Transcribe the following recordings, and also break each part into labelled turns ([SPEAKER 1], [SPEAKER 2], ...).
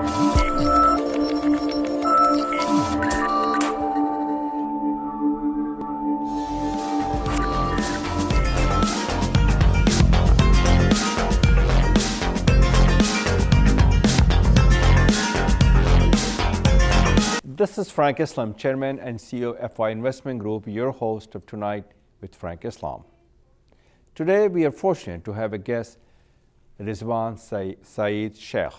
[SPEAKER 1] This is Frank Islam, Chairman and CEO of FY Investment Group, your host of Tonight with Frank Islam. Today we are fortunate to have a guest, Rizwan Saeed Sheikh.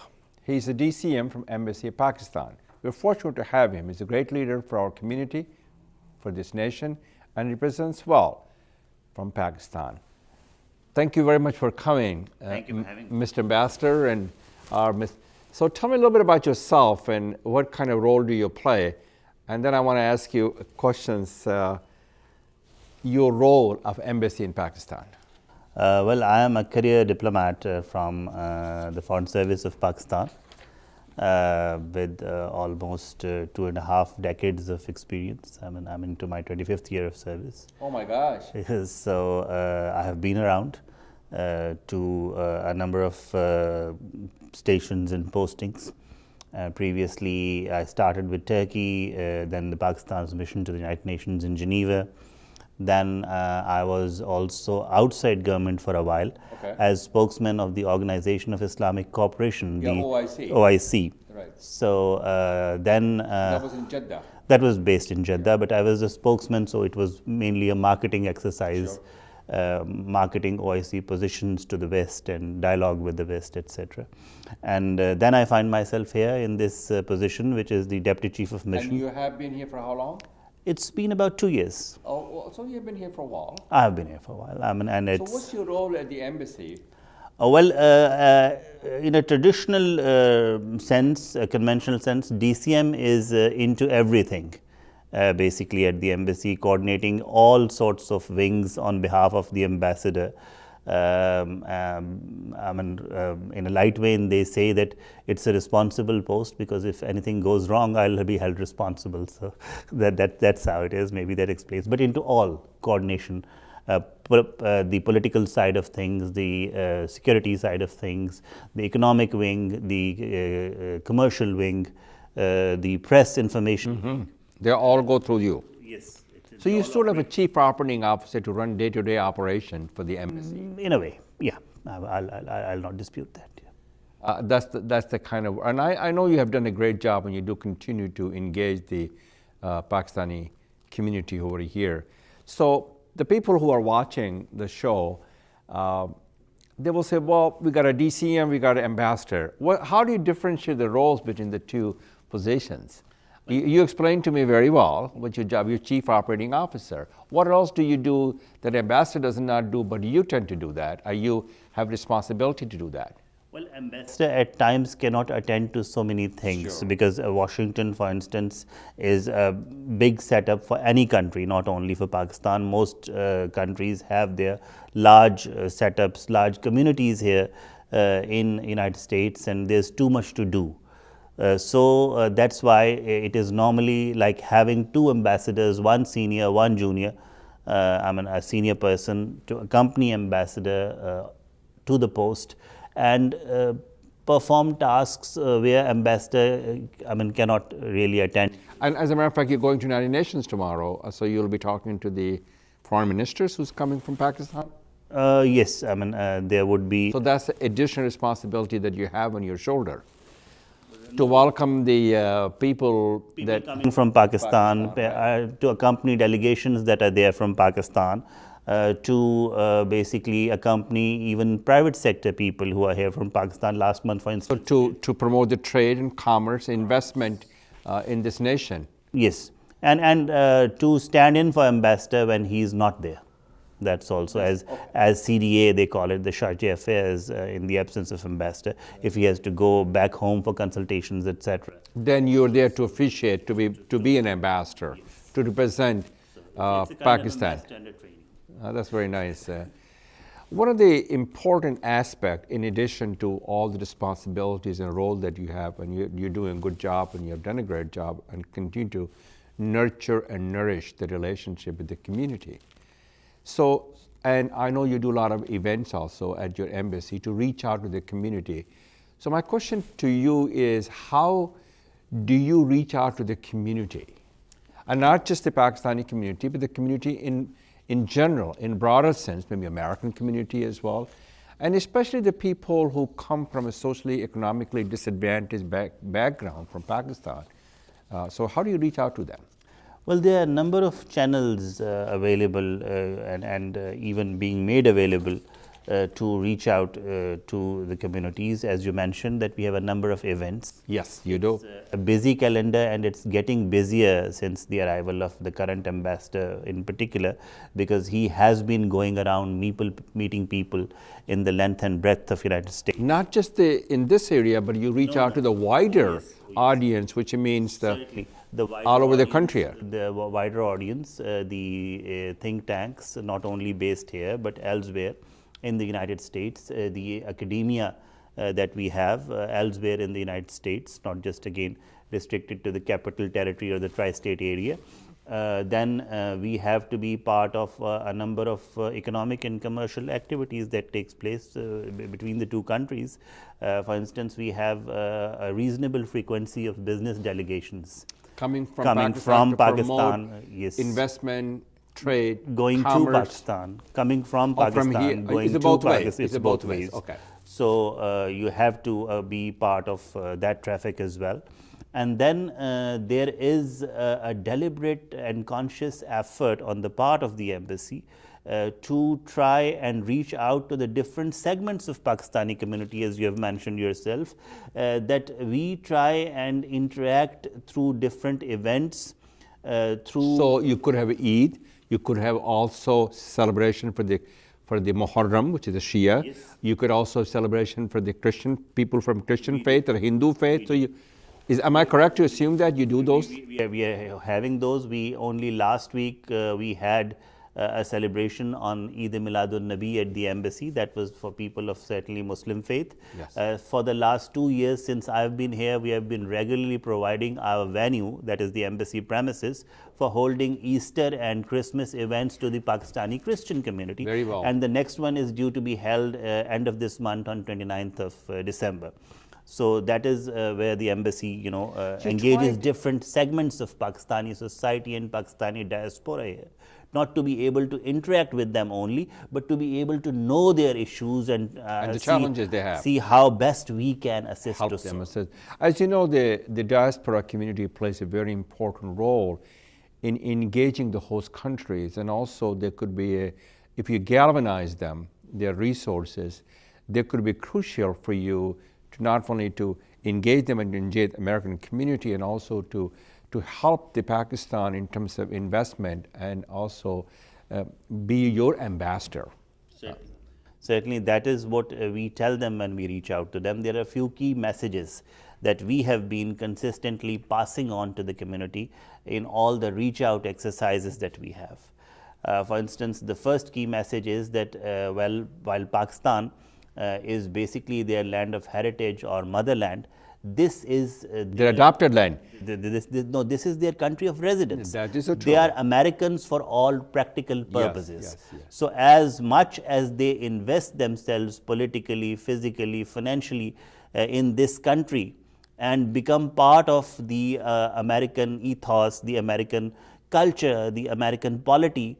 [SPEAKER 1] He's a DCM from Embassy of Pakistan. We're fortunate to have him. He's a great leader for our community, for this nation, and represents well from Pakistan. Thank you very much for coming.
[SPEAKER 2] Thank you for having me.
[SPEAKER 1] Mr. Ambassador and our So tell me a little bit about yourself and what kind of role do you play? And then I want to ask you questions, your role of Embassy in Pakistan.
[SPEAKER 2] Well, I am a career diplomat from the Foreign Service of Pakistan with almost 2.5 decades of experience. I'm into my 25th year of service.
[SPEAKER 1] Oh my gosh.
[SPEAKER 2] So I have been around to a number of stations and postings. Previously, I started with Turkey, then the Pakistan's mission to the United Nations in Geneva. Then I was also outside government for a while as spokesman of the Organization of Islamic Cooperation,
[SPEAKER 1] the OIC.
[SPEAKER 2] OIC.
[SPEAKER 1] Right.
[SPEAKER 2] So then
[SPEAKER 1] that was in Jeddah.
[SPEAKER 2] That was based in Jeddah, but I was a spokesman, so it was mainly a marketing exercise. Sure. Marketing OIC positions to the West and dialogue with the West, etc. And then I find myself here in this position, which is the Deputy Chief of Mission.
[SPEAKER 1] And you have been here for how long?
[SPEAKER 2] It's been about 2 years.
[SPEAKER 1] Oh, well, so you've been here for a while?
[SPEAKER 2] I have been here for a while.
[SPEAKER 1] So what's your role at the embassy?
[SPEAKER 2] Well, in a traditional sense, a conventional sense, DCM is into everything. Basically at the embassy, coordinating all sorts of wings on behalf of the ambassador. In a light vein, they say that it's a responsible post because if anything goes wrong, I'll be held responsible. So that's how it is. Maybe that explains. But into all coordination, the political side of things, the security side of things, the economic wing, the commercial wing, the press information.
[SPEAKER 1] Mm-hmm. They all go through you.
[SPEAKER 2] Yes.
[SPEAKER 1] So you sort of a chief operating officer to run day-to-day operation for the embassy.
[SPEAKER 2] In a way, yeah. I'll not dispute that. Yeah.
[SPEAKER 1] That's the kind of, and I know you have done a great job, and you do continue to engage the Pakistani community over here. So the people who are watching the show, they will say, well, we got a DCM, we got an ambassador. How do you differentiate the roles between the two positions? You explained to me very well what your job, you're chief operating officer. What else do you do that ambassador does not do, but you tend to do that? Or you have responsibility to do that?
[SPEAKER 2] Well, ambassador at times cannot attend to so many things. Sure. Because Washington, for instance, is a big setup for any country, not only for Pakistan. Most countries have their large setups, large communities here in United States, and there's too much to do. So that's why it is normally like having two ambassadors, one senior, one junior. A senior person to accompany ambassador to the post and perform tasks where ambassador cannot really attend.
[SPEAKER 1] And as a matter of fact, you're going to United Nations tomorrow, so you'll be talking to the foreign ministers who's coming from Pakistan?
[SPEAKER 2] Yes, there would be.
[SPEAKER 1] So that's the additional responsibility that you have on your shoulder, to welcome the people that
[SPEAKER 2] coming from Pakistan, right. To accompany delegations that are there from Pakistan, to basically accompany even private sector people who are here from Pakistan. Last month, for instance.
[SPEAKER 1] So to promote the trade and commerce, investment in this nation.
[SPEAKER 2] Yes, and to stand in for ambassador when he is not there. That's also as CDA, they call it, the charge d'affaires, in the absence of ambassador, if he has to go back home for consultations, etc.
[SPEAKER 1] Then you're there to officiate, to be an ambassador, to represent Pakistan. That's very nice. One of the important aspects, in addition to all the responsibilities and role that you have, and you're doing a good job, and you have done a great job, and continue to nurture and nourish the relationship with the community. So, and I know you do a lot of events also at your embassy to reach out to the community. So my question to you is, how do you reach out to the community? And not just the Pakistani community, but the community in general, in broader sense, maybe American community as well, and especially the people who come from a socially, economically disadvantaged background from Pakistan. So how do you reach out to them?
[SPEAKER 2] Well, there are a number of channels available and even being made available to reach out to the communities. As you mentioned, that we have a number of events.
[SPEAKER 1] Yes, you do.
[SPEAKER 2] A busy calendar, and it's getting busier since the arrival of the current ambassador in particular, because he has been going around meeting people in the length and breadth of United States.
[SPEAKER 1] Not just in this area, but you reach out to the wider audience, which means all over the country.
[SPEAKER 2] The wider audience, the think tanks, not only based here but elsewhere in the United States, the academia that we have elsewhere in the United States, not just again restricted to the capital territory or the tri-state area. Then we have to be part of a number of economic and commercial activities that takes place between the two countries. For instance, we have a reasonable frequency of business delegations
[SPEAKER 1] coming from Pakistan,
[SPEAKER 2] yes,
[SPEAKER 1] investment, trade,
[SPEAKER 2] going
[SPEAKER 1] commerce.
[SPEAKER 2] to Pakistan, coming from Pakistan,
[SPEAKER 1] from here.
[SPEAKER 2] going
[SPEAKER 1] to
[SPEAKER 2] both
[SPEAKER 1] Pakistan.
[SPEAKER 2] It's both ways.
[SPEAKER 1] Okay.
[SPEAKER 2] So you have to be part of that traffic as well. And then there is a deliberate and conscious effort on the part of the embassy to try and reach out to the different segments of Pakistani community, as you have mentioned yourself, that we try and interact through different events.
[SPEAKER 1] So you could have Eid, you could have also celebration for the Muharram, which is the Shia.
[SPEAKER 2] Yes.
[SPEAKER 1] You could also celebration for the Christian people from Christian faith or Hindu faith. So am I correct to assume that you do those?
[SPEAKER 2] We are having those. We only last week we had a celebration on Eid Miladun Nabi at the embassy. That was for people of certainly Muslim faith.
[SPEAKER 1] Yes.
[SPEAKER 2] For the last 2 years since I've been here, we have been regularly providing our venue, that is the embassy premises, for holding Easter and Christmas events to the Pakistani Christian community.
[SPEAKER 1] Very well.
[SPEAKER 2] And the next one is due to be held end of this month on 29th of December. So that is where the embassy, engages different segments of Pakistani society and Pakistani diaspora here. Not to be able to interact with them only, but to be able to know their issues and
[SPEAKER 1] the challenges they have.
[SPEAKER 2] See how best we can assist
[SPEAKER 1] Help
[SPEAKER 2] to
[SPEAKER 1] them.
[SPEAKER 2] solve.
[SPEAKER 1] As you know, the diaspora community plays a very important role in engaging the host countries, and also there could be if you galvanize them, their resources, they could be crucial for you to not only to engage them and engage the American community, and also to help the Pakistan in terms of investment, and also be your ambassador.
[SPEAKER 2] Certainly, that is what we tell them when we reach out to them. There are a few key messages that we have been consistently passing on to the community in all the reach out exercises that we have. For instance, the first key message is that while Pakistan is basically their land of heritage or motherland, this is
[SPEAKER 1] their adopted land.
[SPEAKER 2] This is their country of residence.
[SPEAKER 1] That is so true.
[SPEAKER 2] They are Americans for all practical purposes.
[SPEAKER 1] Yes.
[SPEAKER 2] So as much as they invest themselves politically, physically, financially in this country and become part of the American ethos, the American culture, the American polity,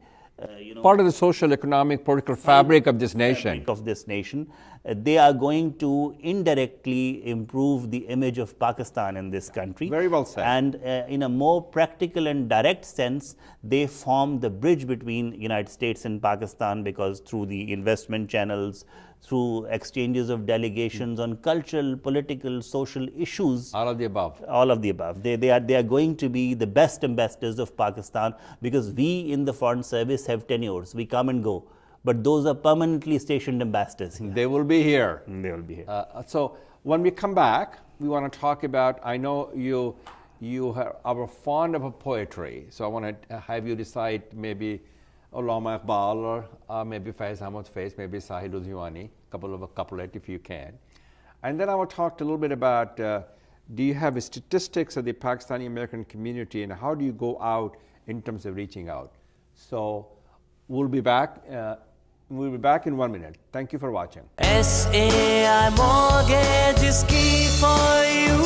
[SPEAKER 1] part of the social, economic, political fabric of this nation.
[SPEAKER 2] They are going to indirectly improve the image of Pakistan in this country.
[SPEAKER 1] Very well said.
[SPEAKER 2] And in a more practical and direct sense, they form the bridge between United States and Pakistan, because through the investment channels, through exchanges of delegations on cultural, political, social issues.
[SPEAKER 1] All of the above.
[SPEAKER 2] All of the above. They are going to be the best ambassadors of Pakistan, because we in the Foreign Service have tenures. We come and go. But those are permanently stationed ambassadors here.
[SPEAKER 1] They will be here.
[SPEAKER 2] They will be here.
[SPEAKER 1] So when we come back, we want to talk about, I know you are fond of poetry, so I want to have you decide maybe Allama Iqbal or maybe Faiz Ahmad Faiz, maybe Saeed Rizwan, a couplet if you can. And then I will talk a little bit about, do you have statistics of the Pakistani American community and how do you go out in terms of reaching out? So we'll be back We'll be back in 1 minute. Thank you for watching.
[SPEAKER 3] SAI Mortgage is key for you.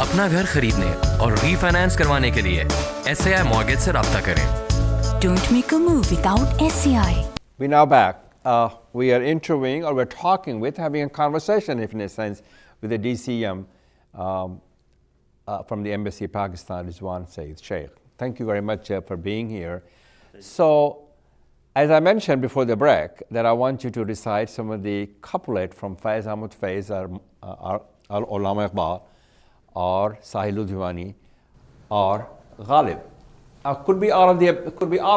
[SPEAKER 4] अपना घर खरीदने और refinance करवाने के लिए SAI Mortgage से राब्ता करें।
[SPEAKER 5] Don't make a move without SAI.
[SPEAKER 1] We're now back. We are interviewing, or we're talking with, having a conversation, if in a sense, with the DCM from the Embassy of Pakistan, Rizwan, Saeed, Sheikh. Thank you very much for being here. So, as I mentioned before the break, that I want you to recite some of the couplet from Faiz Ahmad Faiz, Allama Iqbal, or Sahil Udhwani, or Ghalib. Could be all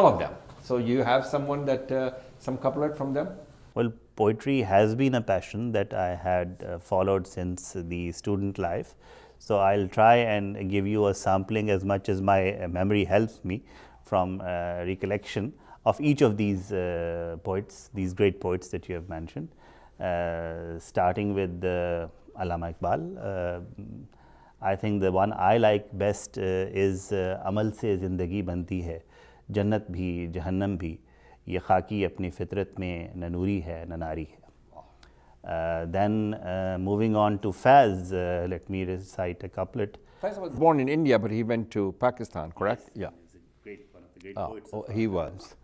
[SPEAKER 1] of them. So you have someone that some couplet from them?
[SPEAKER 2] Well, poetry has been a passion that I had followed since the student life. So I'll try and give you a sampling as much as my memory helps me from recollection of each of these poets, these great poets that you have mentioned. Starting with Allama Iqbal. I think the one I like best is Amal se zindagi banti hai, jannat bhi, jahannam bhi, ye khaki apni fitrat mein na noori hai, na nari hai. Then moving on to Faiz, let me recite a couplet.
[SPEAKER 1] Faiz was born in India, but he went to Pakistan, correct?
[SPEAKER 2] Yes, he's one of the great poets.
[SPEAKER 1] He was.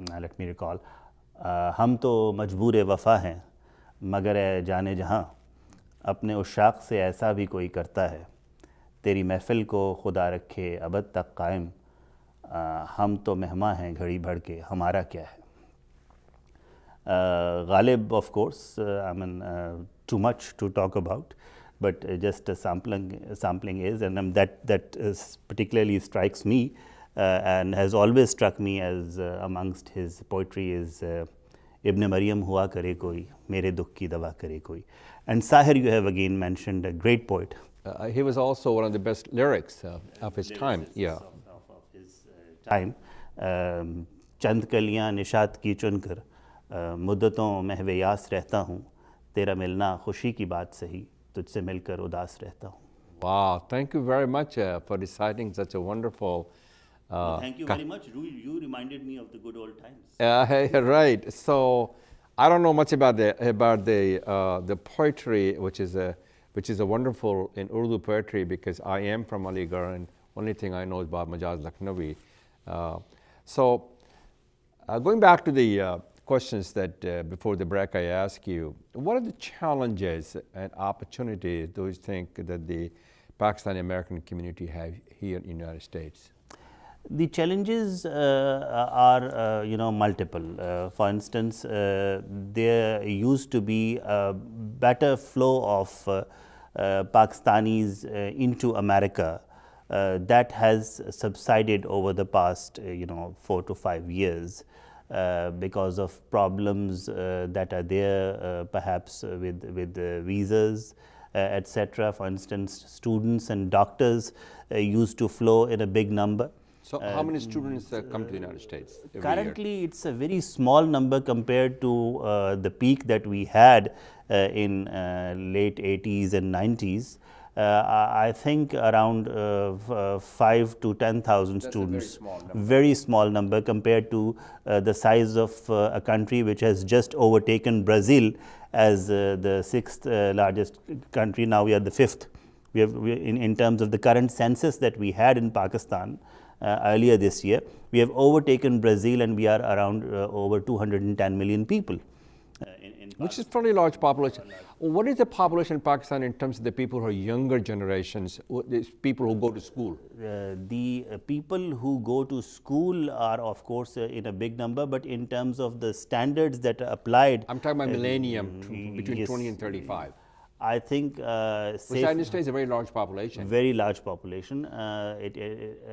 [SPEAKER 2] Let me recall. हम तो मजबूर वफ़ा हैं, मगर ए जाने जहाँ अपने उशाक से ऐसा भी कोई करता है, तेरी महफिल को खुदा रखे अबद तक कायम, हम तो मेहमान हैं घड़ी भर के, हमारा क्या है. Ghalib, of course, I mean, too much to talk about, but just a sampling is, and that particularly strikes me and has always struck me as amongst his poetry is Ibn Maryam hua kare koi, mere dukh ki dawa kare koi. And Sahir, you have again mentioned, a great poet.
[SPEAKER 1] He was also one of the best lyrics of his time. Yeah.
[SPEAKER 2] Of his time. Chand kaliyan nishat ki chunkar, मुद्दतों में हवेयास रहता हूँ, तेरा मिलना खुशी की बात सही, तुझसे मिलकर उदास रहता हूँ.
[SPEAKER 1] Wow, thank you very much for reciting such a wonderful.
[SPEAKER 2] Thank you very much. You reminded me of the good old times.
[SPEAKER 1] Right. So, I don't know much about the poetry, which is a wonderful in Urdu poetry, because I am from Aligarh, and only thing I know is about Majaz Lakhnavi. So, going back to the questions that before the break I asked you, what are the challenges and opportunities do you think that the Pakistani American community have here in the United States?
[SPEAKER 2] The challenges are multiple. For instance, there used to be a better flow of Pakistanis into America that has subsided over the past 4 to 5 years. Because of problems that are there, perhaps with visas, etc. For instance, students and doctors used to flow in a big number.
[SPEAKER 1] So, how many students come to the United States every
[SPEAKER 2] Currently,
[SPEAKER 1] year?
[SPEAKER 2] it's a very small number compared to the peak that we had in late 80s and 90s. I think around 5 to 10,000 students. Very small number compared to the size of a country which has just overtaken Brazil as the 6th largest country. Now we are the 5th. In terms of the current census that we had in Pakistan earlier this year, we have overtaken Brazil, and we are around over 210 million people.
[SPEAKER 1] Which is fairly large population. What is the population in Pakistan in terms of the people who are younger generations, people who go to school?
[SPEAKER 2] The people who go to school are, of course, in a big number, but in terms of the standards that are applied.
[SPEAKER 1] I'm talking about millennium, between
[SPEAKER 2] yes,
[SPEAKER 1] 20 and 35.
[SPEAKER 2] I think
[SPEAKER 1] Which United States is a very large population.
[SPEAKER 2] Very large population.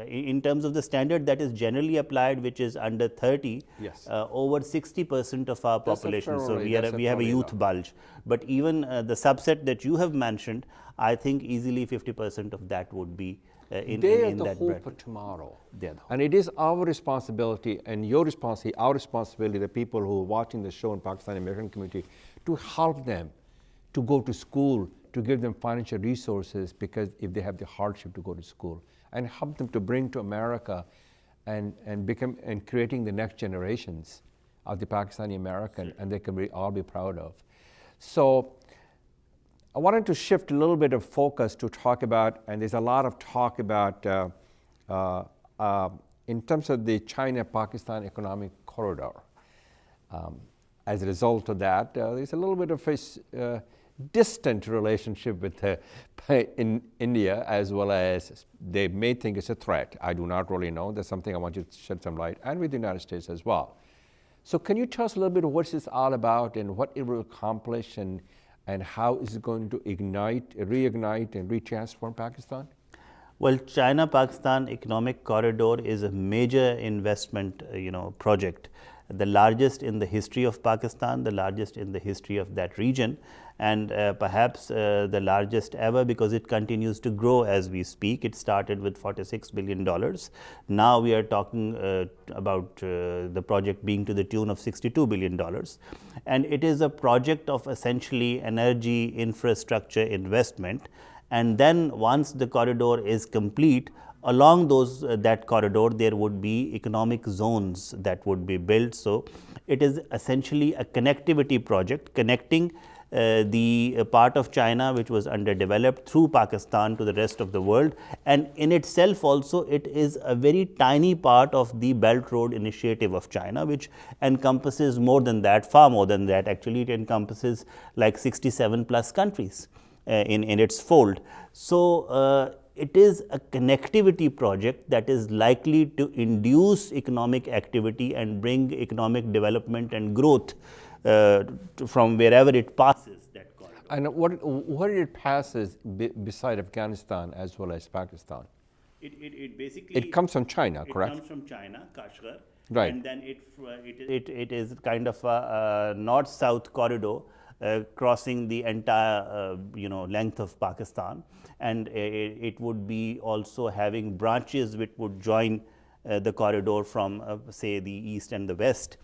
[SPEAKER 2] In terms of the standard that is generally applied, which is under 30,
[SPEAKER 1] yes.
[SPEAKER 2] Over 60% of our population. So we have a youth
[SPEAKER 1] low.
[SPEAKER 2] bulge. But even the subset that you have mentioned, I think easily 50% of that would be in
[SPEAKER 1] They are the
[SPEAKER 2] that
[SPEAKER 1] hope
[SPEAKER 2] bracket.
[SPEAKER 1] for tomorrow.
[SPEAKER 2] They are the
[SPEAKER 1] And it is our responsibility and your responsibility, our responsibility, the people who are watching the show in Pakistani American community, to help them to go to school, to give them financial resources, because if they have the hardship to go to school, and help them to bring to America and creating the next generations of the Pakistani American, and they can all be proud of. So I wanted to shift a little bit of focus to talk about, and there's a lot of talk about in terms of the China-Pakistan economic corridor. As a result of that, there's a little bit of a distant relationship with in India, as well as they may think it's a threat. I do not really know. That's something I want you to shed some light, and with the United States as well. So can you tell us a little bit of what this all about and what it will accomplish, and how is it going to reignite and retransform Pakistan?
[SPEAKER 2] Well, China-Pakistan Economic Corridor is a major investment, project, the largest in the history of Pakistan, the largest in the history of that region, and perhaps the largest ever, because it continues to grow as we speak. It started with $46 billion. Now we are talking about the project being to the tune of $62 billion. And it is a project of essentially energy infrastructure investment. And then once the corridor is complete, along that corridor there would be economic zones that would be built. So it is essentially a connectivity project connecting the part of China which was underdeveloped through Pakistan to the rest of the world, and in itself also it is a very tiny part of the Belt Road Initiative of China, which encompasses more than that, far more than that. Actually it encompasses like 67 plus countries in its fold. So it is a connectivity project that is likely to induce economic activity and bring economic development and growth from wherever it passes that corridor.
[SPEAKER 1] And what it passes beside Afghanistan as well as Pakistan?
[SPEAKER 2] It basically...
[SPEAKER 1] It comes from China, correct?
[SPEAKER 2] It comes from China, Kashgar.
[SPEAKER 1] Right.
[SPEAKER 2] And then it is kind of a north-south corridor crossing the entire length of Pakistan, and it would be also having branches which would join the corridor from say the east and the west.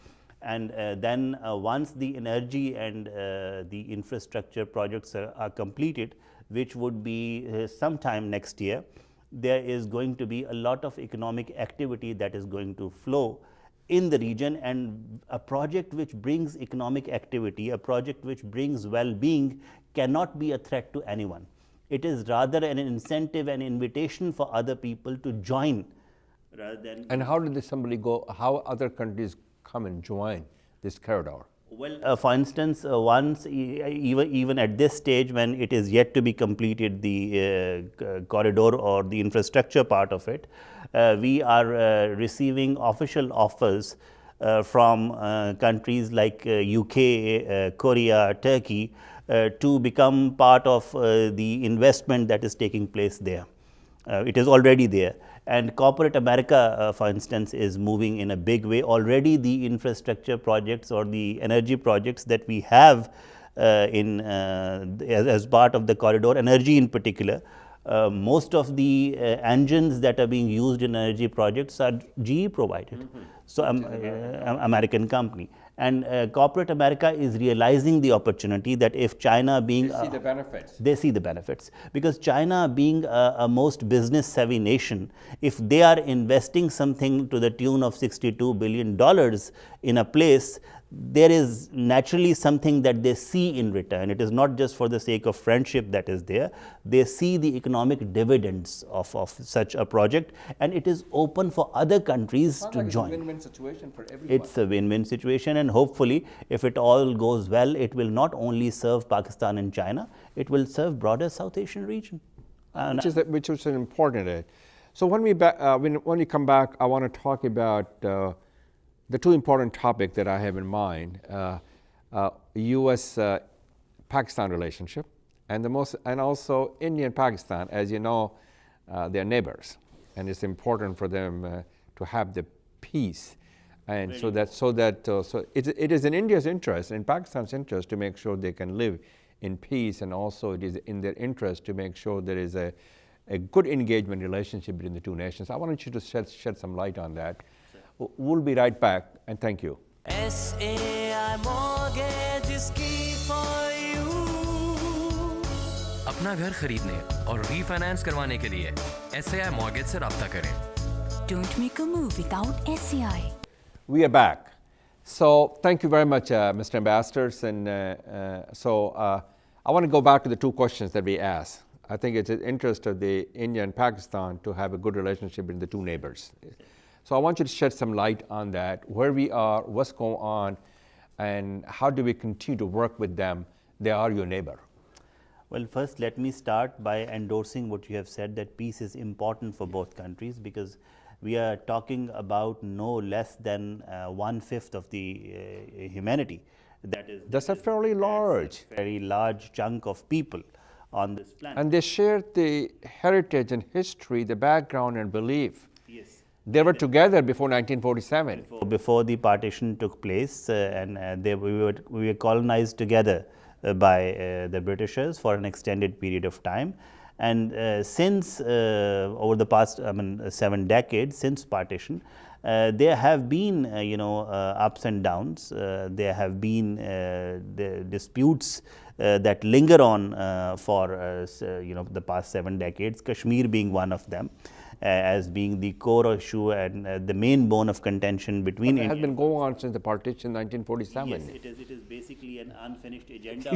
[SPEAKER 2] And then once the energy and the infrastructure projects are completed, which would be sometime next year, there is going to be a lot of economic activity that is going to flow in the region, and a project which brings economic activity, a project which brings well-being cannot be a threat to anyone. It is rather an incentive, an invitation for other people to join rather than...
[SPEAKER 1] And how did how other countries come and join this corridor?
[SPEAKER 2] Well, for instance, once even at this stage when it is yet to be completed, the corridor or the infrastructure part of it, we are receiving official offers from countries like UK, Korea, Turkey to become part of the investment that is taking place there. It is already there. And corporate America, for instance, is moving in a big way. Already the infrastructure projects or the energy projects that we have as part of the corridor, energy in particular, most of the engines that are being used in energy projects are GE provided. So American company. And corporate America is realizing the opportunity that if China being...
[SPEAKER 1] They see the benefits.
[SPEAKER 2] They see the benefits. Because China being a most business savvy nation, if they are investing something to the tune of $62 billion in a place, there is naturally something that they see in return. It is not just for the sake of friendship that is there. They see the economic dividends of such a project, and it is open for other countries to join.
[SPEAKER 1] It's a win-win situation for everyone.
[SPEAKER 2] It's a win-win situation, and hopefully, if it all goes well, it will not only serve Pakistan and China, it will serve broader South Asian region.
[SPEAKER 1] Which is an important. So when we come back, I want to talk about the two important topics that I have in mind: U.S.-Pakistan relationship, and also India-Pakistan. As you know, they are neighbors, and it's important for them to have the peace, and it is in India's interest and Pakistan's interest to make sure they can live in peace, and also it is in their interest to make sure there is a good engagement relationship between the two nations. I wanted you to shed some light on that. We'll be right back, and thank you.
[SPEAKER 3] SAI Mortgage Key for you.
[SPEAKER 4] अपना घर खरीदने और refinance करवाने के लिए SAI mortgage से राब्ता करें।
[SPEAKER 5] Don't make a move without SCI.
[SPEAKER 1] We are back. So thank you very much, Mr. Ambassadors. And I want to go back to the two questions that we asked. I think it's in the interest of the India and Pakistan to have a good relationship with the two neighbors. So I want you to shed some light on that, where we are, what's going on, and how do we continue to work with them? They are your neighbor.
[SPEAKER 2] Well, first let me start by endorsing what you have said, that peace is important for both countries, because we are talking about no less than 1/5 of the humanity.
[SPEAKER 1] That's a fairly large.
[SPEAKER 2] Very large chunk of people on this planet.
[SPEAKER 1] And they shared the heritage and history, the background and belief.
[SPEAKER 2] Yes.
[SPEAKER 1] They were together before 1947.
[SPEAKER 2] Before the partition took place, we were colonized together by the Britishers for an extended period of time. And since over the past 7 decades since partition, there have been ups and downs. There have been the disputes that linger on for the past 7 decades, Kashmir being one of them, as being the core issue and the main bone of contention between India.
[SPEAKER 1] It has been going on since the partition in 1947.
[SPEAKER 2] Yes, it is basically an unfinished agenda.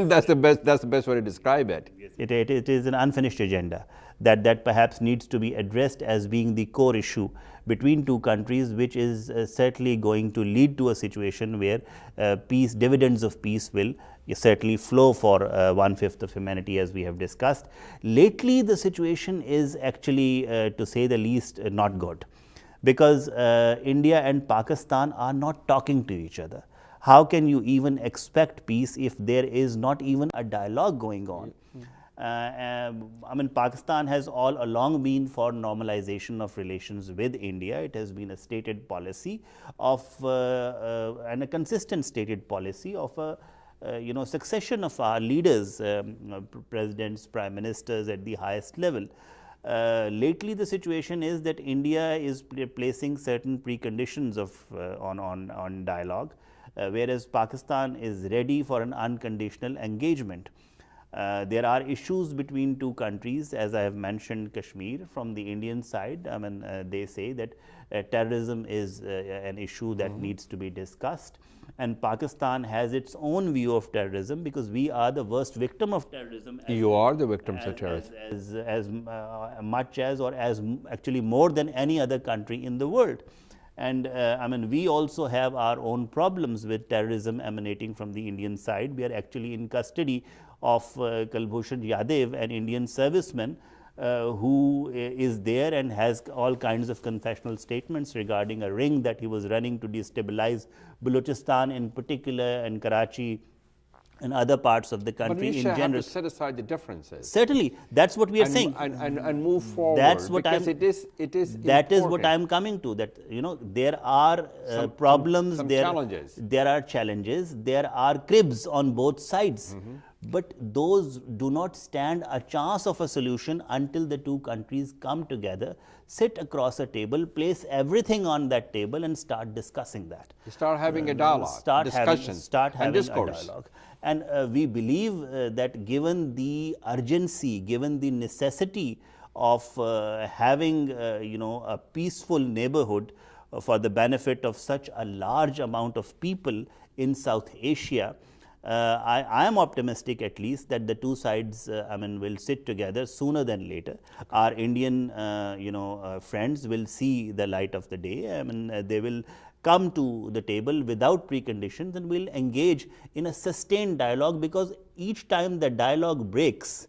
[SPEAKER 1] That's the best way to describe it.
[SPEAKER 2] Yes, it is an unfinished agenda that perhaps needs to be addressed as being the core issue between two countries, which is certainly going to lead to a situation where dividends of peace will certainly flow for 1/5 of humanity, as we have discussed. Lately, the situation is actually, to say the least, not good, because India and Pakistan are not talking to each other. How can you even expect peace if there is not even a dialogue going on? Pakistan has all along been for normalization of relations with India. It has been a stated policy of and a consistent stated policy of a succession of our leaders, presidents, prime ministers at the highest level. Lately, the situation is that India is placing certain preconditions on dialogue, whereas Pakistan is ready for an unconditional engagement. There are issues between two countries, as I have mentioned Kashmir. From the Indian side, they say that terrorism is an issue that needs to be discussed, and Pakistan has its own view of terrorism, because we are the worst victim of terrorism.
[SPEAKER 1] You are the victims of terrorism.
[SPEAKER 2] As much as, or as actually more than any other country in the world. And we also have our own problems with terrorism emanating from the Indian side. We are actually in custody of Kulbhushan Yadav, an Indian serviceman who is there and has all kinds of confessional statements regarding a ring that he was running to destabilize Balochistan in particular, and Karachi and other parts of the country in general.
[SPEAKER 1] Have to set aside the differences.
[SPEAKER 2] Certainly, that's what we are saying,
[SPEAKER 1] and move forward.
[SPEAKER 2] That's what
[SPEAKER 1] because it is.
[SPEAKER 2] That is what I am coming to. That there are problems,
[SPEAKER 1] some
[SPEAKER 2] there
[SPEAKER 1] challenges.
[SPEAKER 2] There are challenges. There are cribs on both sides, but those do not stand a chance of a solution until the two countries come together, sit across a table, place everything on that table, and start discussing that.
[SPEAKER 1] Start having a dialogue, discussion,
[SPEAKER 2] having
[SPEAKER 1] discourse.
[SPEAKER 2] a dialogue. And we believe that given the urgency, given the necessity of having a peaceful neighborhood for the benefit of such a large amount of people in South Asia, I am optimistic, at least, that the two sides will sit together sooner than later. Our Indian friends will see the light of the day. They will come to the table without preconditions, and will engage in a sustained dialogue, because each time the dialogue breaks,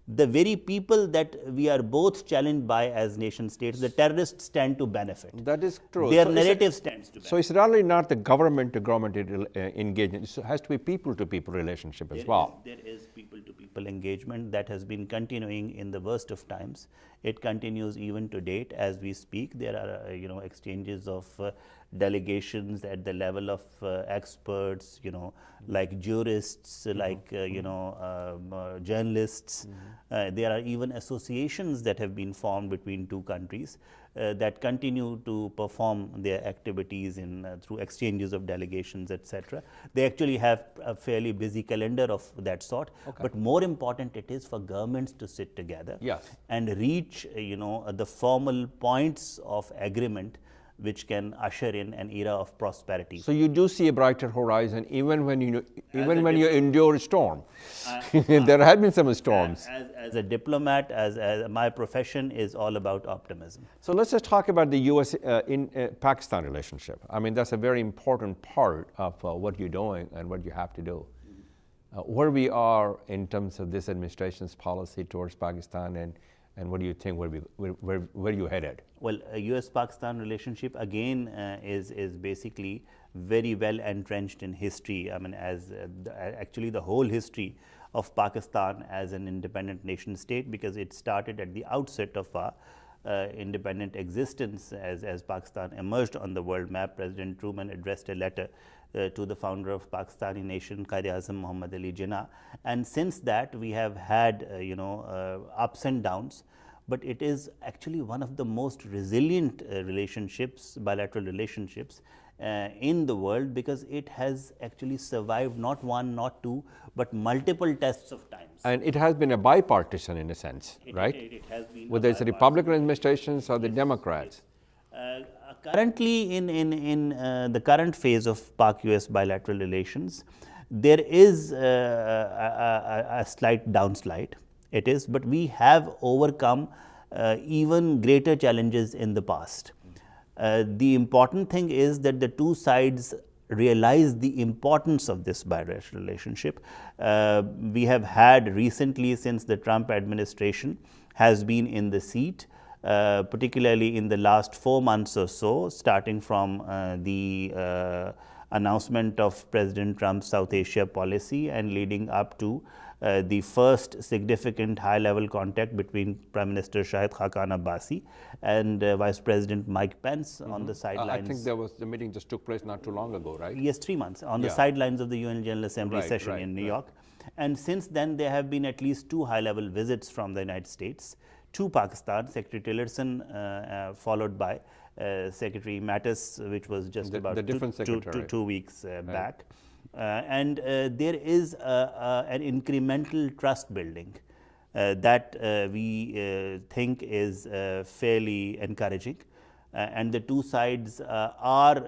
[SPEAKER 2] the very people that we are both challenged by as nation states, the terrorists, stand to benefit.
[SPEAKER 1] That is true.
[SPEAKER 2] Their narrative stands to benefit.
[SPEAKER 1] So it's really not the government to government engagement. It has to be people to people relationship as well.
[SPEAKER 2] There is people to people engagement that has been continuing in the worst of times. It continues even to date as we speak. There are exchanges of delegations at the level of experts, like jurists, like journalists. There are even associations that have been formed between two countries that continue to perform their activities through exchanges of delegations, etc. They actually have a fairly busy calendar of that sort. But more important, it is for governments to sit together and reach, the formal points of agreement which can usher in an era of prosperity.
[SPEAKER 1] So you do see a brighter horizon even when you endure a storm. There have been some storms.
[SPEAKER 2] As a diplomat, as my profession is all about optimism.
[SPEAKER 1] So let's just talk about the U.S. in Pakistan relationship. I mean, that's a very important part of what you're doing and what you have to do. Where we are in terms of this administration's policy towards Pakistan, and what do you think, where you headed?
[SPEAKER 2] Well, U.S.-Pakistan relationship again is basically very well entrenched in history. I mean, actually the whole history of Pakistan as an independent nation state, because it started at the outset of our independent existence as Pakistan emerged on the world map. President Truman addressed a letter to the founder of Pakistani nation, Quaid-e-Azam Muhammad Ali Jinnah, and since that we have had ups and downs, but it is actually one of the most resilient relationships, bilateral relationships in the world, because it has actually survived not one, not two, but multiple tests of times.
[SPEAKER 1] And it has been a bipartisan in a sense, right?
[SPEAKER 2] It has been
[SPEAKER 1] whether it's the Republican administrations or the Democrats.
[SPEAKER 2] Currently, in the current phase of Pak-US bilateral relations, there is a slight downslide. It is, but we have overcome even greater challenges in the past. The important thing is that the two sides realize the importance of this bilateral relationship. We have had recently, since the Trump administration has been in the seat, particularly in the last 4 months or so, starting from the announcement of President Trump's South Asia policy and leading up to the first significant high-level contact between Prime Minister Shahid Khaqan Abbasi and Vice President Mike Pence on the sidelines.
[SPEAKER 1] I think the meeting just took place not too long ago, right?
[SPEAKER 2] Yes, 3 months, on the sidelines of the UN General Assembly session in New York. And since then, there have been at least 2 high-level visits from the United States to Pakistan, Secretary Tillerson followed by Secretary Mattis, which was just about 2 weeks back. And there is an incremental trust building that we think is fairly encouraging, and the two sides are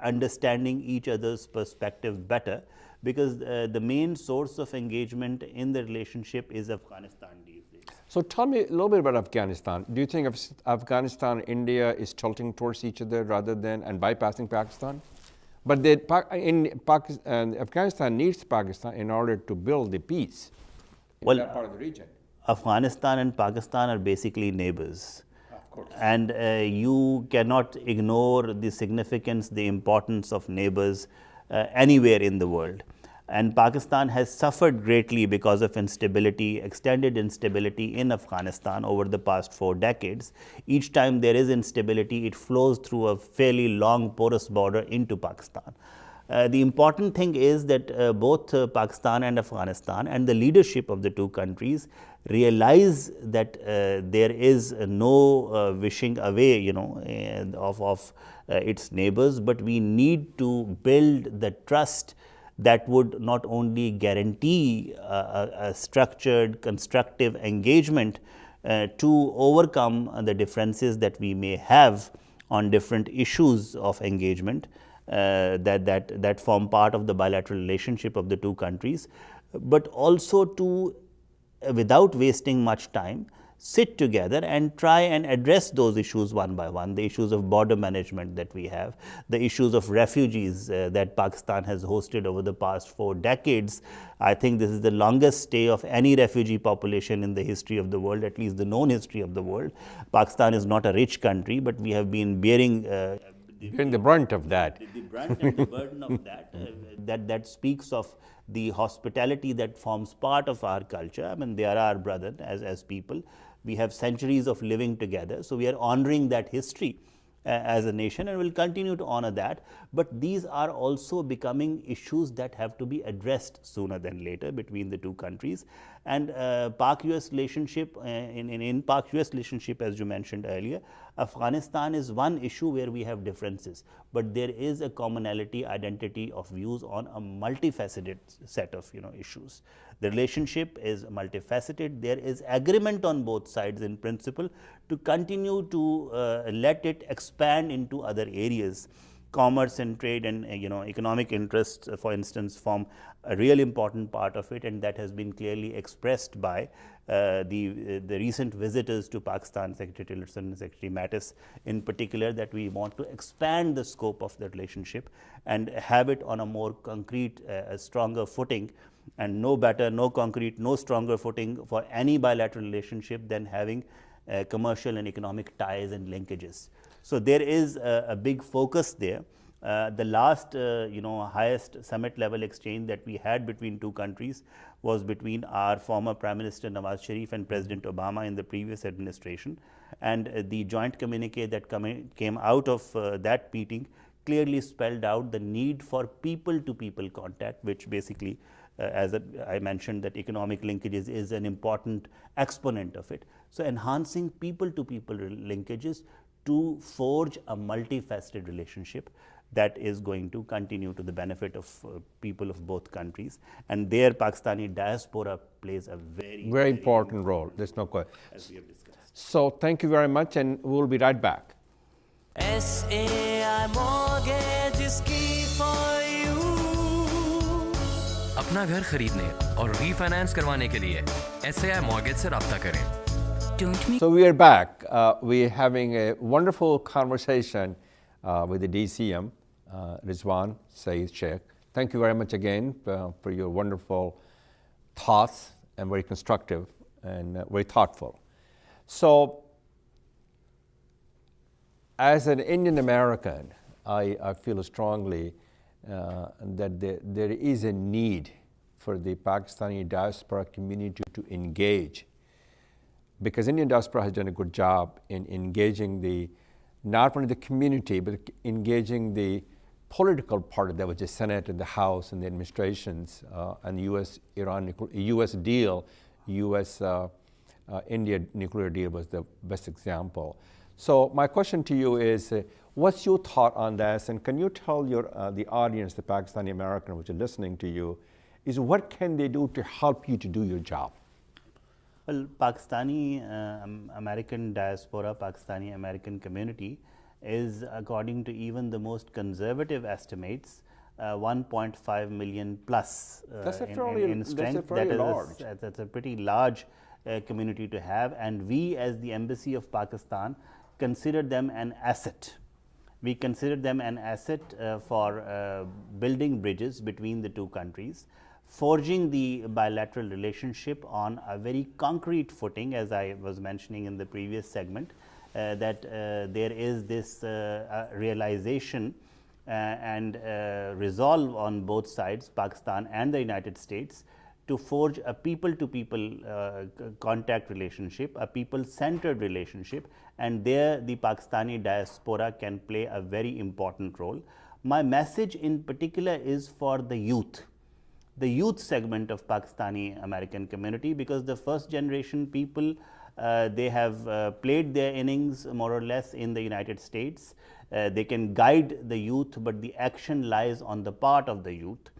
[SPEAKER 2] understanding each other's perspective better, because the main source of engagement in the relationship is Afghanistan these days.
[SPEAKER 1] So tell me a little bit about Afghanistan. Do you think Afghanistan and India is tilting towards each other rather than and bypassing Pakistan? But Afghanistan needs Pakistan in order to build the peace in that part of the region.
[SPEAKER 2] Afghanistan and Pakistan are basically neighbors.
[SPEAKER 1] Of course.
[SPEAKER 2] And you cannot ignore the significance, the importance of neighbors anywhere in the world. And Pakistan has suffered greatly because of instability, extended instability in Afghanistan over the past 4 decades. Each time there is instability, it flows through a fairly long porous border into Pakistan. The important thing is that both Pakistan and Afghanistan and the leadership of the two countries realize that there is no wishing away, of its neighbors, but we need to build the trust that would not only guarantee a structured, constructive engagement to overcome the differences that we may have on different issues of engagement that form part of the bilateral relationship of the two countries, but also to, without wasting much time, sit together and try and address those issues one by one, the issues of border management that we have, the issues of refugees that Pakistan has hosted over the past 4 decades. I think this is the longest stay of any refugee population in the history of the world, at least the known history of the world. Pakistan is not a rich country, but we have been bearing
[SPEAKER 1] the brunt of that.
[SPEAKER 2] The brunt and the burden of that, that speaks of the hospitality that forms part of our culture. I mean, they are our brethren as people. We have centuries of living together, so we are honoring that history as a nation, and will continue to honor that. But these are also becoming issues that have to be addressed sooner than later between the two countries. And Pak-US relationship, in Pak-US relationship, as you mentioned earlier, Afghanistan is one issue where we have differences, but there is a commonality, identity of views on a multifaceted set of issues. The relationship is multifaceted. There is agreement on both sides in principle to continue to let it expand into other areas. Commerce and trade and economic interests, for instance, form a real important part of it, and that has been clearly expressed by the recent visitors to Pakistan, Secretary Tillerson and Secretary Mattis in particular, that we want to expand the scope of the relationship and have it on a more concrete, stronger footing. And no better, no concrete, no stronger footing for any bilateral relationship than having commercial and economic ties and linkages. So there is a big focus there. The last highest summit level exchange that we had between two countries was between our former Prime Minister Nawaz Sharif and President Obama in the previous administration, and the joint communique that came out of that meeting clearly spelled out the need for people to people contact, which basically as I mentioned, that economic linkages is an important exponent of it. So enhancing people to people linkages to forge a multifaceted relationship that is going to continue to the benefit of people of both countries. And there Pakistani diaspora plays a very
[SPEAKER 1] important role. There's no question.
[SPEAKER 2] As we have discussed.
[SPEAKER 1] So thank you very much, and we'll be right back.
[SPEAKER 3] SAI mortgage is key for you.
[SPEAKER 4] अपना घर खरीदने और refinance करवाने के लिए SAI Mortgage से राब्ता करें.
[SPEAKER 5] Don't make
[SPEAKER 1] So we are back. We're having a wonderful conversation with the DCM, Rizwan, Saeed, Sheikh. Thank you very much again for your wonderful thoughts, and very constructive and very thoughtful. So as an Indian American, I feel strongly that there is a need for the Pakistani diaspora community to engage, because Indian diaspora has done a good job in engaging not only the community, but engaging the political part of that, which is Senate and the House and the administrations, and the U.S. deal, U.S.-India nuclear deal was the best example. So my question to you is, what's your thought on this, and can you tell the audience, the Pakistani American which are listening to you, is what can they do to help you to do your job?
[SPEAKER 2] Well, Pakistani American diaspora, Pakistani American community is, according to even the most conservative estimates, 1.5 million plus
[SPEAKER 1] That's a
[SPEAKER 2] in strength.
[SPEAKER 1] fairly large.
[SPEAKER 2] That's a pretty large community to have, and we as the Embassy of Pakistan consider them an asset. We consider them an asset for building bridges between the two countries, forging the bilateral relationship on a very concrete footing, as I was mentioning in the previous segment, that there is this realization and resolve on both sides, Pakistan and the United States, to forge a people-to-people contact relationship, a people-centered relationship, and there the Pakistani diaspora can play a very important role. My message in particular is for the youth segment of Pakistani American community, because the first generation people, they have played their innings more or less in the United States. They can guide the youth, but the action lies on the part of the youth,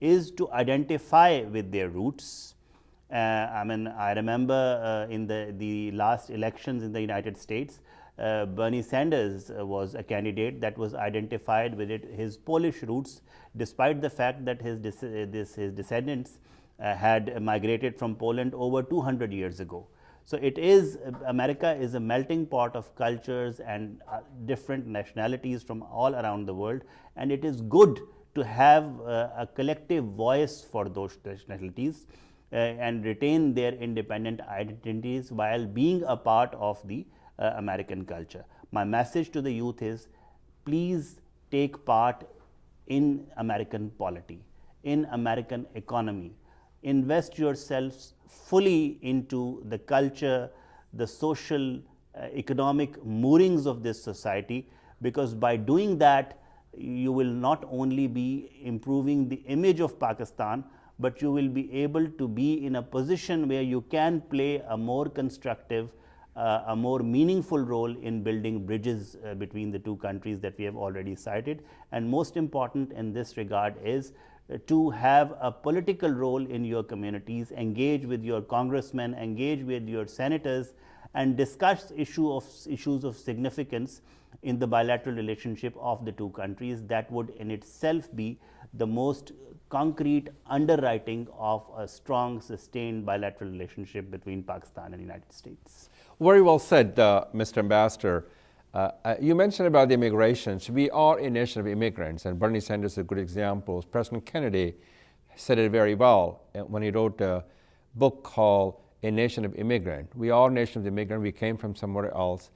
[SPEAKER 2] is to identify with their roots. I remember in the last elections in the United States, Bernie Sanders was a candidate that was identified with his Polish roots, despite the fact that his descendants had migrated from Poland over 200 years ago. So America is a melting pot of cultures and different nationalities from all around the world, and it is good to have a collective voice for those nationalities and retain their independent identities while being a part of the American culture. My message to the youth is, please take part in American polity, in American economy. Invest yourselves fully into the culture, the social, economic moorings of this society, because by doing that, you will not only be improving the image of Pakistan, but you will be able to be in a position where you can play a more constructive, a more meaningful role in building bridges between the two countries that we have already cited. And most important in this regard is to have a political role in your communities, engage with your congressmen, engage with your senators, and discuss issues of significance in the bilateral relationship of the two countries. That would in itself be the most concrete underwriting of a strong, sustained bilateral relationship between Pakistan and the United States.
[SPEAKER 1] Very well said, Mr. Ambassador. You mentioned about the immigrations. We are a nation of immigrants, and Bernie Sanders is a good example. President Kennedy said it very well when he wrote a book called A Nation of Immigrants. We are a nation of immigrants. We came from somewhere else.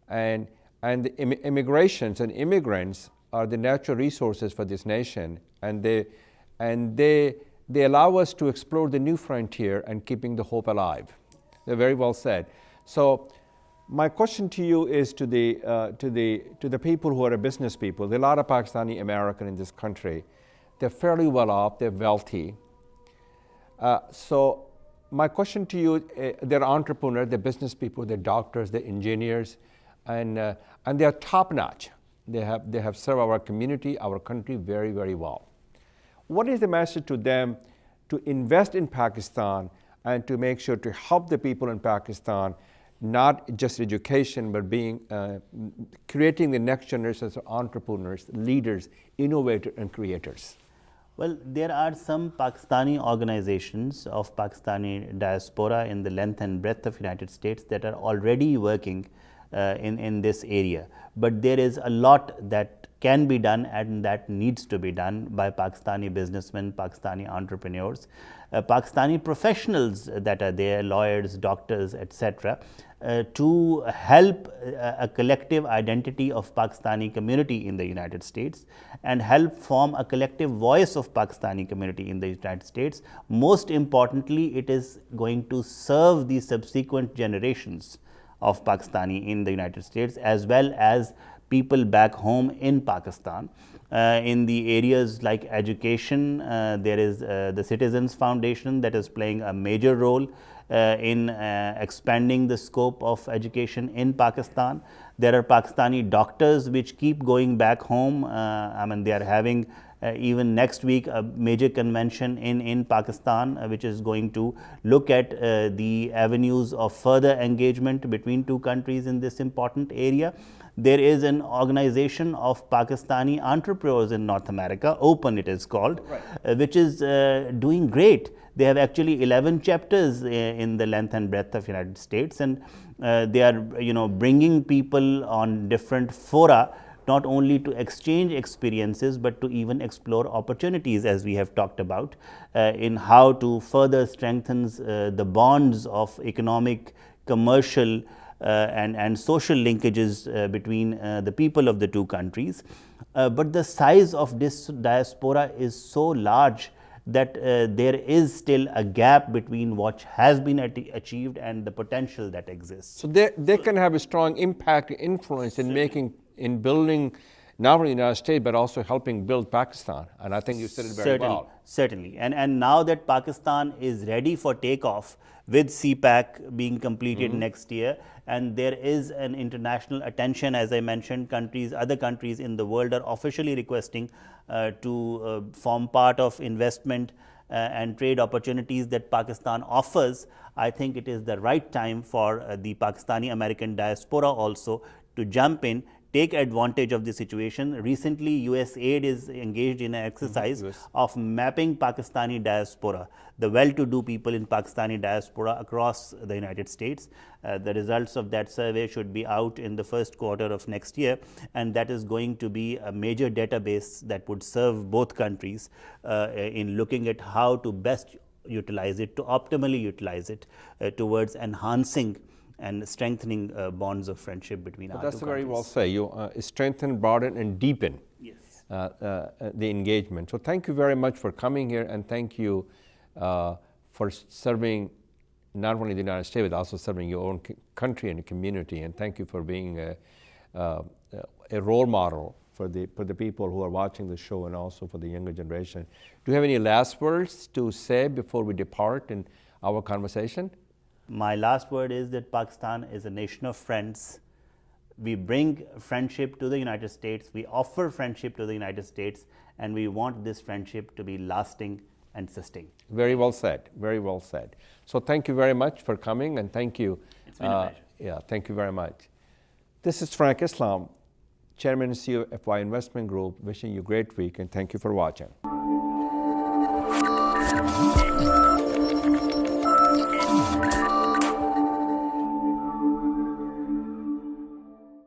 [SPEAKER 1] And the immigrations and immigrants are the natural resources for this nation, and they allow us to explore the new frontier and keeping the hope alive. They're very well said. So my question to you is to the people who are business people. There are a lot of Pakistani American in this country. They're fairly well off. They're wealthy. So my question to you: they're entrepreneurs, they're business people, they're doctors, they're engineers, and they are top notch. They have served our community, our country very, very well. What is the message to them to invest in Pakistan and to make sure to help the people in Pakistan, not just education, but creating the next generation of entrepreneurs, leaders, innovators, and creators?
[SPEAKER 2] Well, there are some Pakistani organizations of Pakistani diaspora in the length and breadth of United States that are already working in this area. But there is a lot that can be done and that needs to be done by Pakistani businessmen, Pakistani entrepreneurs, Pakistani professionals that are there, lawyers, doctors, etc., to help a collective identity of Pakistani community in the United States and help form a collective voice of Pakistani community in the United States. Most importantly, it is going to serve the subsequent generations of Pakistani in the United States as well as people back home in Pakistan. In the areas like education, there is the Citizens Foundation that is playing a major role in expanding the scope of education in Pakistan. There are Pakistani doctors which keep going back home. They are having even next week a major convention in Pakistan which is going to look at the avenues of further engagement between two countries in this important area. There is an organization of Pakistani entrepreneurs in North America, Open it is called, right, which is doing great. They have actually 11 chapters in the length and breadth of United States, and they are bringing people on different fora, not only to exchange experiences but to even explore opportunities, as we have talked about, in how to further strengthen the bonds of economic, commercial and social linkages between the people of the two countries. But the size of this diaspora is so large that there is still a gap between what has been achieved and the potential that exists.
[SPEAKER 1] So they can have a strong impact, influence in building not only the United States but also helping build Pakistan, and I think you said it very well.
[SPEAKER 2] Certainly, and now that Pakistan is ready for takeoff with CPAC being completed next year, and there is an international attention, as I mentioned, other countries in the world are officially requesting to form part of investment and trade opportunities that Pakistan offers. I think it is the right time for the Pakistani American diaspora also to jump in, take advantage of the situation. Recently, USAID is engaged in an exercise of mapping Pakistani diaspora, the well-to-do people in Pakistani diaspora across the United States. The results of that survey should be out in the first quarter of next year, and that is going to be a major database that would serve both countries in looking at how to best utilize it, to optimally utilize it towards enhancing and strengthening bonds of friendship between our two countries.
[SPEAKER 1] That's very well said. You strengthen, broaden, and deepen the engagement. So thank you very much for coming here, and thank you for serving not only the United States but also serving your own country and community. And thank you for being a role model for the people who are watching the show and also for the younger generation. Do you have any last words to say before we depart in our conversation?
[SPEAKER 2] My last word is that Pakistan is a nation of friends. We bring friendship to the United States, we offer friendship to the United States, and we want this friendship to be lasting and sustained.
[SPEAKER 1] Very well said, very well said. So thank you very much for coming, and thank you.
[SPEAKER 2] It's been a pleasure.
[SPEAKER 1] Yeah, thank you very much. This is Frank Islam, Chairman and CEO of FY Investment Group, wishing you a great week, and thank you for watching.